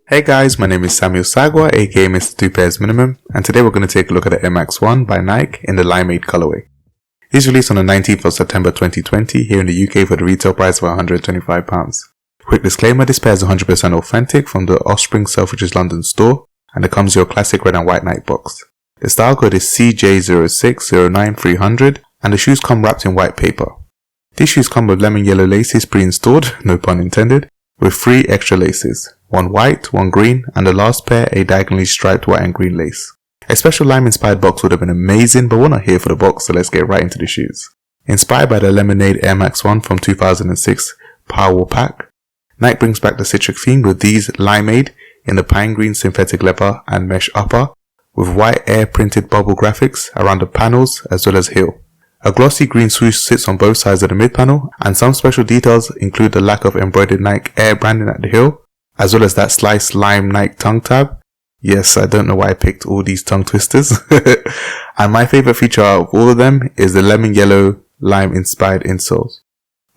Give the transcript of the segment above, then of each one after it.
Hey guys, my name is Samuel Sagwa, aka Mr. 2 Pairs Minimum, and today we're going to take a look at the Air Max 1 by Nike in the Limeade colorway. These released on the 19th of September 2020 here in the UK for the retail price of £125. Quick disclaimer, this pair is 100% authentic from the Offspring Selfridges London store, and it comes in your classic red and white Nike box. The style code is CJ0609300, and the shoes come wrapped in white paper. These shoes come with lemon yellow laces pre-installed, no pun intended, with 3 extra laces, one white, one green, and the last pair a diagonally striped white and green lace. A special lime inspired box would have been amazing, but we're not here for the box, so let's get right into the shoes. Inspired by the Limeade Air Max 1 from 2006 Powerwall pack, Nike brings back the citric theme with these Limeade in the pine green synthetic leather and mesh upper, with white air printed bubble graphics around the panels as well as heel. A glossy green swoosh sits on both sides of the mid panel, and some special details include the lack of embroidered Nike Air branding at the heel, as well as that sliced lime Nike tongue tab. Yes, I don't know why I picked all these tongue twisters. And my favorite feature out of all of them is the lemon yellow lime inspired insoles.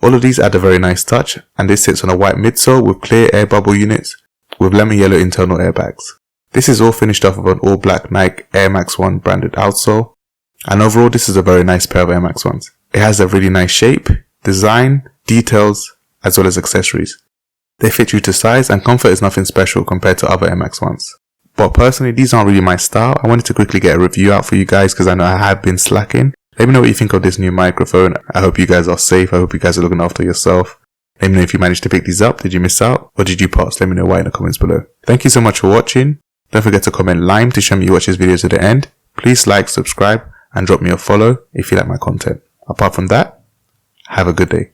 All of these add a very nice touch, and this sits on a white midsole with clear air bubble units with lemon yellow internal airbags. This is all finished off of an all black Nike Air Max 1 branded outsole. And overall, this is a very nice pair of Air Max 1s. It has a really nice shape, design, details, as well as accessories. They fit true to size, and comfort is nothing special compared to other Air Max 1s. But personally, these aren't really my style. I wanted to quickly get a review out for you guys because I know I have been slacking. Let me know what you think of this new microphone. I hope you guys are safe. I hope you guys are looking after yourself. Let me know if you managed to pick these up. Did you miss out? Or did you pass? Let me know why in the comments below. Thank you so much for watching. Don't forget to comment Lime to show me you watch this video to the end. Please like, subscribe, and drop me a follow if you like my content. Apart from that, have a good day.